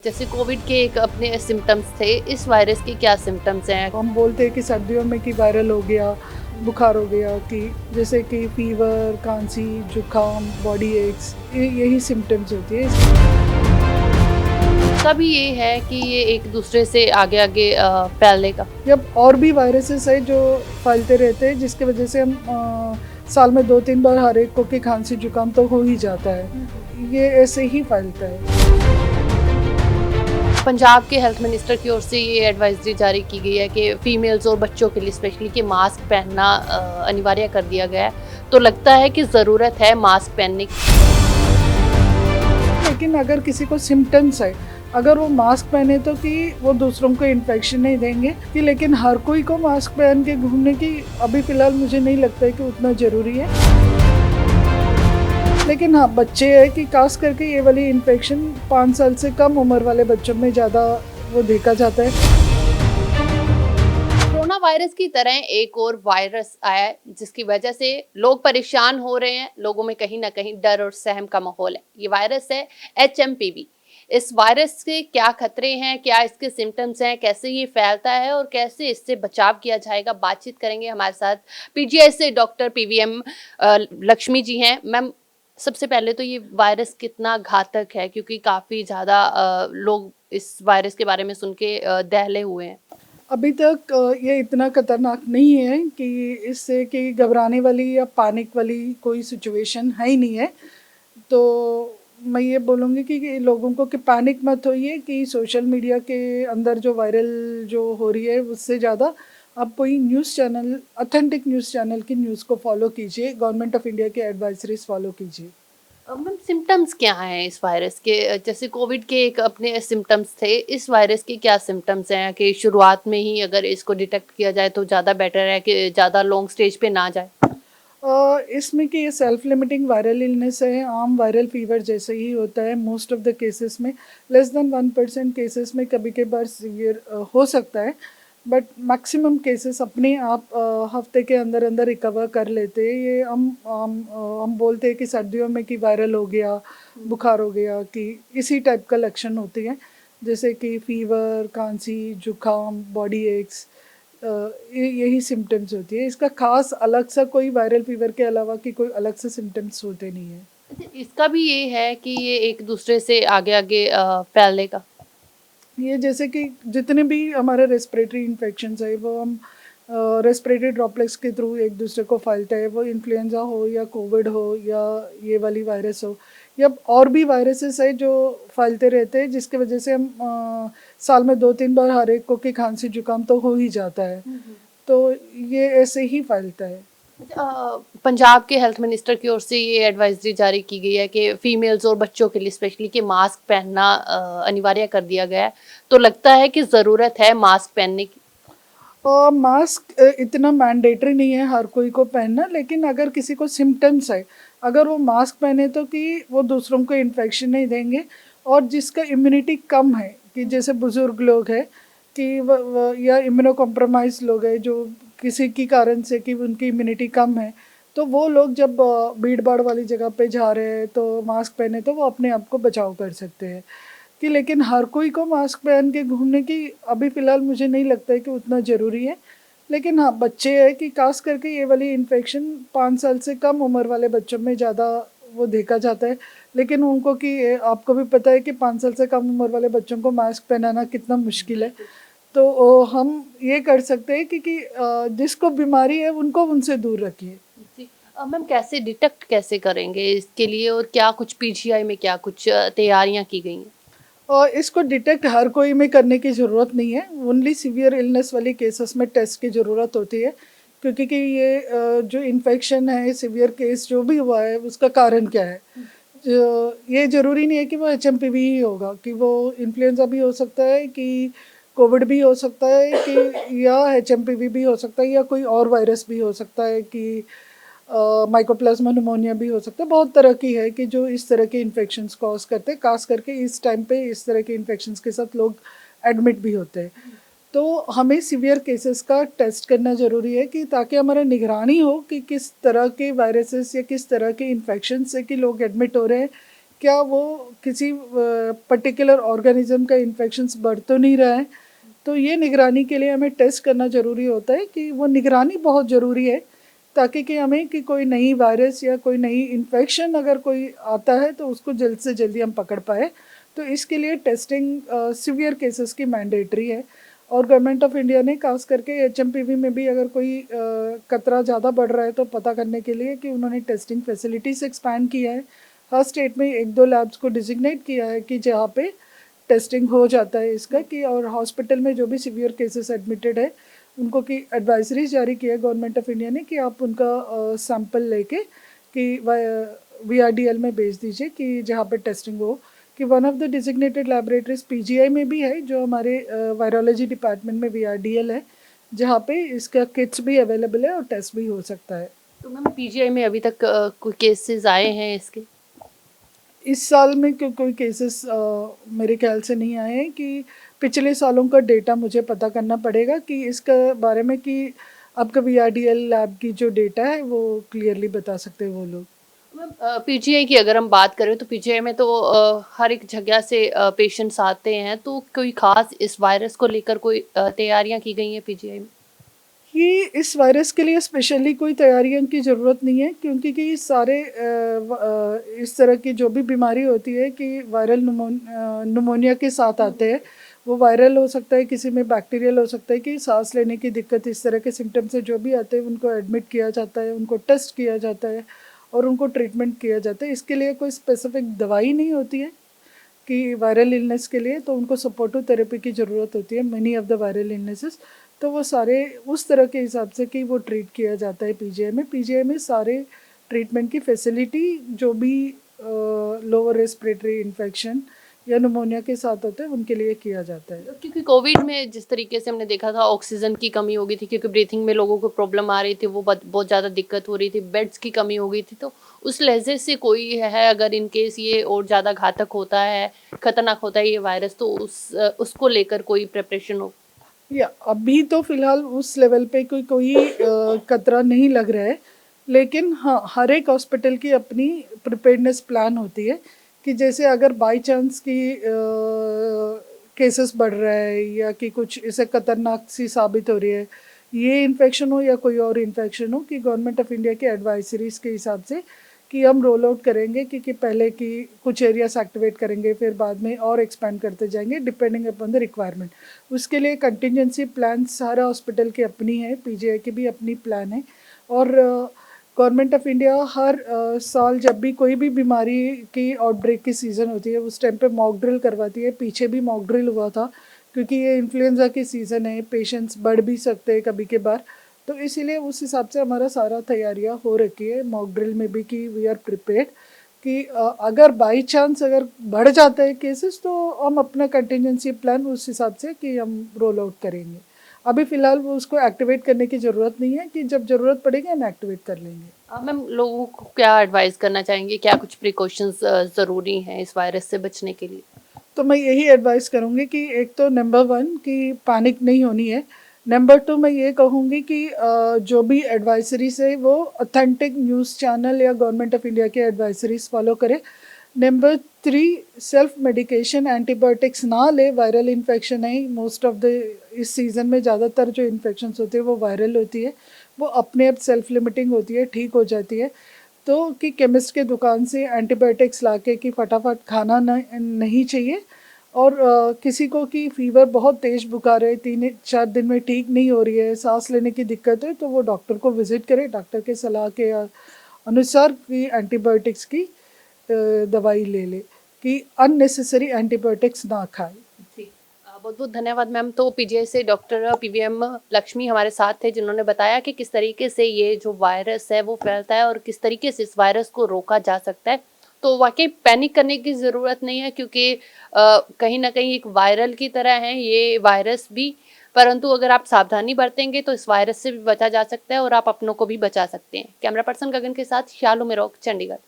जैसे कोविड के एक अपने सिम्टम्स थे, इस वायरस के क्या सिम्टम्स हैं? हम बोलते हैं कि सर्दियों में कि वायरल हो गया, बुखार हो गया, कि जैसे कि फीवर, खांसी, जुकाम, बॉडी एक्स, यही सिम्टम्स होती है। इसका भी ये है कि ये एक दूसरे से आगे-आगे फैलने का। जब और भी वायरसेस है जो फैलते रहते हैं, जिसकी वजह से हम साल में 2-3 बार हर एक को कि खांसी जुकाम तो हो ही जाता है। ये ऐसे ही फैलता है। पंजाब के हेल्थ मिनिस्टर की ओर से ये एडवाइजरी जारी की गई है कि फीमेल्स और बच्चों के लिए स्पेशली कि मास्क पहनना अनिवार्य कर दिया गया है। तो लगता है कि ज़रूरत है मास्क पहनने की। लेकिन अगर किसी को सिम्टम्स है, अगर वो मास्क पहने तो कि वो दूसरों को इन्फेक्शन नहीं देंगे, कि लेकिन हर कोई को मास्क पहन के घूमने की अभी फ़िलहाल मुझे नहीं लगता है कि उतना ज़रूरी है। लेकिन हाँ, बच्चे हैं कि खास करके ये वाली इन्फेक्शन 5 साल से कम उम्र वाले बच्चों में ज़्यादा वो देखा जाता है। कोरोना वायरस की तरह एक और वायरस आया है जिसकी वजह से लोग परेशान हो रहे हैं। लोगों में कहीं ना कहीं डर और सहम का माहौल है। ये वायरस है HMPV। इस वायरस से क्या खतरे हैं, क्या इसके सिम्टम्स हैं, कैसे ये फैलता है और कैसे इससे बचाव किया जाएगा, बातचीत करेंगे। हमारे साथ PGI से डॉक्टर PVM लक्ष्मी जी हैं। मैम, सबसे पहले तो ये वायरस कितना घातक है, क्योंकि काफ़ी ज़्यादा लोग इस वायरस के बारे में सुन के दहले हुए हैं। अभी तक ये इतना खतरनाक नहीं है कि इससे कि घबराने वाली या पैनिक वाली कोई सिचुएशन है ही नहीं है। तो मैं ये बोलूँगी कि लोगों को कि पैनिक मत होइए, कि सोशल मीडिया के अंदर जो वायरल जो हो रही है उससे ज़्यादा आप कोई news channel, authentic news channel की न्यूज़ को फॉलो कीजिए, गवर्नमेंट ऑफ इंडिया की एडवाइजरीज फॉलो कीजिए। मैम, सिम्टम्स क्या हैं इस वायरस के? जैसे कोविड के एक अपने सिम्टम्स थे, इस वायरस के क्या सिम्टम्स हैं कि शुरुआत में ही अगर इसको डिटेक्ट किया जाए तो ज़्यादा बेटर है कि ज़्यादा लॉन्ग स्टेज पे ना जाए? इसमें कि ये सेल्फ लिमिटिंग वायरल इलनेस है, आम वायरल फीवर जैसे ही होता है। मोस्ट ऑफ द केसेस में, लेस देन 1% केसेस में कभी कभार सीवियर हो सकता है, बट मैक्सिमम केसेस अपने आप हफ्ते के अंदर अंदर रिकवर कर लेते हैं। ये हम बोलते हैं कि सर्दियों में कि वायरल हो गया, बुखार हो गया, कि इसी टाइप का लक्षण होती है, जैसे कि फीवर, खांसी, जुकाम, बॉडी एक्स, यही सिम्टम्स होती है। इसका खास अलग सा कोई वायरल फीवर के अलावा कि कोई अलग से सिम्टम्स होते नहीं है। अच्छा, इसका भी ये है कि ये एक दूसरे से आगे-आगे फैलने का? ये जैसे कि जितने भी हमारे रेस्पिरेटरी इन्फेक्शंस है, वो हम रेस्पिरेटरी ड्रॉपलेट्स के थ्रू एक दूसरे को फैलता है। वो इन्फ्लुएंजा हो या कोविड हो या ये वाली वायरस हो, या और भी वायरसेस है जो फैलते रहते हैं, जिसकी वजह से हम साल में 2-3 बार हर एक को कि खांसी जुकाम तो हो ही जाता है। तो ये ऐसे ही फैलता है। पंजाब के हेल्थ मिनिस्टर की ओर से ये एडवाइजरी जारी की गई है कि फीमेल्स और बच्चों के लिए स्पेशली कि मास्क पहनना अनिवार्य कर दिया गया है। तो लगता है कि ज़रूरत है मास्क पहनने की। और मास्क इतना मैंडेटरी नहीं है हर कोई को पहनना, लेकिन अगर किसी को सिम्टम्स है, अगर वो मास्क पहने तो कि वो दूसरों को इन्फेक्शन नहीं देंगे। और जिसका इम्यूनिटी कम है, कि जैसे बुजुर्ग लोग हैं, कि या इम्यूनो कॉम्प्रोमाइज लोग हैं जो किसी की कारण से कि उनकी इम्यूनिटी कम है, तो वो लोग जब भीड़ भाड़ वाली जगह पे जा रहे हैं तो मास्क पहने तो वो अपने आप को बचाव कर सकते हैं। कि लेकिन हर कोई को मास्क पहन के घूमने की अभी फ़िलहाल मुझे नहीं लगता है कि उतना ज़रूरी है। लेकिन हाँ, बच्चे हैं कि ख़ास करके ये वाली इन्फेक्शन 5 साल से कम उम्र वाले बच्चों में ज़्यादा वो देखा जाता है। लेकिन उनको कि आपको भी पता है कि 5 साल से कम उम्र वाले बच्चों को मास्क पहनाना कितना मुश्किल है। तो हम ये कर सकते हैं कि जिसको बीमारी है उनको उनसे दूर रखिए। जी। मैम, कैसे डिटेक्ट कैसे करेंगे इसके लिए, और क्या कुछ PGI में क्या कुछ तैयारियां की गई हैं? और इसको डिटेक्ट हर कोई में करने की ज़रूरत नहीं है। ओनली सीवियर इलनेस वाली केसेस में टेस्ट की ज़रूरत होती है, क्योंकि कि ये जो इन्फेक्शन है, सीवियर केस जो भी हुआ है, उसका कारण क्या है। ये ज़रूरी नहीं है कि वो HMPV ही होगा, कि वो इन्फ्लुएंजा भी हो सकता है, कि कोविड भी हो सकता है, कि या HMPV भी हो सकता है, या कोई और वायरस भी हो सकता है, कि माइकोप्लाज्मा निमोनिया भी हो सकता है। बहुत तरह की है कि जो इस तरह के इन्फेक्शंस कॉज करते हैं। खास करके इस टाइम पे इस तरह के इन्फेक्शंस के साथ लोग एडमिट भी होते हैं। तो हमें सीवियर केसेस का टेस्ट करना ज़रूरी है, कि ताकि हमारा निगरानी हो कि किस तरह के वायरसेस या किस तरह के इन्फेक्शन से कि लोग एडमिट हो रहे हैं, क्या वो किसी पर्टिकुलर ऑर्गेनिज्म का इन्फेक्शंस बढ़ तो नहीं रहा है। तो ये निगरानी के लिए हमें टेस्ट करना ज़रूरी होता है, कि वो निगरानी बहुत ज़रूरी है, ताकि कि हमें कि कोई नई वायरस या कोई नई इन्फेक्शन अगर कोई आता है तो उसको जल्द से जल्दी हम पकड़ पाए। तो इसके लिए टेस्टिंग सीवियर केसेस की मैंडेटरी है। और गवर्नमेंट ऑफ इंडिया ने खास करके एचएमपीवी में भी अगर कोई खतरा ज़्यादा बढ़ रहा है तो पता करने के लिए कि उन्होंने टेस्टिंग फैसिलिटीज़ एक्सपैंड किया है। हर स्टेट में एक दो लैब्स को डिजिग्नेट किया है कि जहाँ पे टेस्टिंग हो जाता है इसका, कि और हॉस्पिटल में जो भी सीवियर केसेस एडमिटेड है उनको की एडवाइजरीज जारी किया है गवर्नमेंट ऑफ इंडिया ने, कि आप उनका सैंपल लेके कि वीआरडीएल में भेज दीजिए कि जहाँ पे टेस्टिंग हो। कि one of the designated laboratories PGI में भी है, जो हमारे वायरोलॉजी डिपार्टमेंट में वीआरडीएल है, जहाँ पे इसका किट्स भी अवेलेबल है और टेस्ट भी हो सकता है। तो मैम पीजीआई में अभी तक कोई केसेस आए हैं इसके? इस साल में कोई केसेस मेरे ख्याल से नहीं आए हैं। कि पिछले सालों का डेटा मुझे पता करना पड़ेगा कि इसका बारे में, कि आपका वीआरडीएल लैब की जो डेटा है वो क्लियरली बता सकते हैं वो लोग। मैम पीजीआई की अगर हम बात करें तो पीजीआई में तो हर एक जगह से पेशेंट्स आते हैं, तो कोई खास इस वायरस को लेकर कोई तैयारियां की गई हैं पीजीआई में? ये इस वायरस के लिए स्पेशली कोई तैयारियों की ज़रूरत नहीं है, क्योंकि कि सारे इस तरह की जो भी बीमारी होती है कि वायरल नुमोनिया के साथ आते हैं। वो वायरल हो सकता है, किसी में बैक्टीरियल हो सकता है, कि सांस लेने की दिक्कत, इस तरह के सिम्टम्स से जो भी आते हैं उनको एडमिट किया जाता है, उनको टेस्ट किया जाता है और उनको ट्रीटमेंट किया जाता है। इसके लिए कोई स्पेसिफिक दवाई नहीं होती है कि वायरल इलनेस के लिए, तो उनको सपोर्टिव थेरेपी की ज़रूरत होती है, many of the viral illnesses. तो वो सारे उस तरह के हिसाब से कि वो ट्रीट किया जाता है पीजीआई में। पीजीआई में सारे ट्रीटमेंट की फैसिलिटी जो भी लोअर रेस्पिरेटरी इन्फेक्शन या निमोनिया के साथ होते हैं उनके लिए किया जाता है। क्योंकि कोविड में जिस तरीके से हमने देखा था ऑक्सीजन की कमी हो गई थी, क्योंकि ब्रीथिंग में लोगों को प्रॉब्लम आ रही थी, वो बहुत ज़्यादा दिक्कत हो रही थी, बेड्स की कमी हो गई थी। तो उस लहजे से कोई है अगर इन केस ये और ज़्यादा घातक होता है, खतरनाक होता है ये वायरस, तो उसको लेकर कोई प्रिपरेशन हो? या अभी तो फिलहाल उस लेवल पे कोई खतरा नहीं लग रहा है, लेकिन हाँ हर एक हॉस्पिटल की अपनी प्रिपेयर्डनेस प्लान होती है, कि जैसे अगर बाई चांस की केसेस बढ़ रहा है या कि कुछ इसे खतरनाक सी साबित हो रही है, ये इन्फेक्शन हो या कोई और इन्फेक्शन हो, कि गवर्नमेंट ऑफ इंडिया के एडवाइजरीज के हिसाब से कि हम रोल आउट करेंगे, कि पहले की कुछ एरियाज एक्टिवेट करेंगे, फिर बाद में और एक्सपैंड करते जाएंगे डिपेंडिंग अपॉन द रिक्वायरमेंट। उसके लिए कंटिजेंसी प्लान सारा हॉस्पिटल की अपनी है, पीजीआई की भी अपनी प्लान है। और गवर्नमेंट ऑफ इंडिया हर साल जब भी कोई भी बीमारी की आउटब्रेक की सीज़न होती है उस टाइम पे मॉक ड्रिल करवाती है। पीछे भी मॉक ड्रिल हुआ था, क्योंकि ये इन्फ्लुएंजा की सीज़न है, पेशेंट्स बढ़ भी सकते हैं कभी के बार, तो इसीलिए उस हिसाब से हमारा सारा तैयारियां हो रखी है मॉक ड्रिल में भी, कि वी आर प्रिपेयर्ड कि अगर बाई चांस अगर बढ़ जाता है केसेस तो हम अपना कंटिजेंसी प्लान उस हिसाब से कि हम रोल आउट करेंगे। अभी फ़िलहाल वो उसको एक्टिवेट करने की ज़रूरत नहीं है, कि जब ज़रूरत पड़ेगी हम एक्टिवेट कर लेंगे। मैम लोगों को क्या एडवाइस करना चाहेंगे, क्या कुछ प्रिकॉशंस ज़रूरी हैं इस वायरस से बचने के लिए? तो मैं यही एडवाइस करूँगी कि एक तो नंबर 1 कि पैनिक नहीं होनी है। नंबर 2 मैं ये कहूँगी कि जो भी एडवाइजरीज़ है वो ऑथेंटिक न्यूज़ चैनल या गवर्नमेंट ऑफ इंडिया के एडवाइजरीज़ फॉलो करें। नंबर 3 सेल्फ मेडिकेशन, एंटीबायोटिक्स ना ले, वायरल इन्फेक्शन है मोस्ट ऑफ द इस सीज़न में ज़्यादातर जो इन्फेक्शंस होती है वो वायरल होती है, वो अपने आप सेल्फ लिमिटिंग होती है, ठीक हो जाती है। तो कि केमिस्ट के दुकान से एंटीबायोटिक्स लाके कि फटाफट खाना नहीं चाहिए। और किसी को कि फीवर बहुत तेज़ बुखार है, 3-4 दिन में ठीक नहीं हो रही है, सांस लेने की दिक्कत है, तो वो डॉक्टर को विजिट करे, डॉक्टर के सलाह के अनुसार कि एंटीबायोटिक्स की दवाई ले ले, कि अननेसेसरी एंटीबायोटिक्स ना खाए। जी बहुत बहुत धन्यवाद मैम। तो पीजीआई से डॉक्टर पीवीएम लक्ष्मी हमारे साथ थे, जिन्होंने बताया कि किस तरीके से ये जो वायरस है वो फैलता है और किस तरीके से इस वायरस को रोका जा सकता है। तो वाकई पैनिक करने की ज़रूरत नहीं है, क्योंकि कहीं ना कहीं एक वायरल की तरह है ये वायरस भी, परंतु अगर आप सावधानी बरतेंगे तो इस वायरस से भी बचा जा सकता है और आप अपनों को भी बचा सकते हैं। कैमरा पर्सन गगन के साथ शालू मेरोक, चंडीगढ़।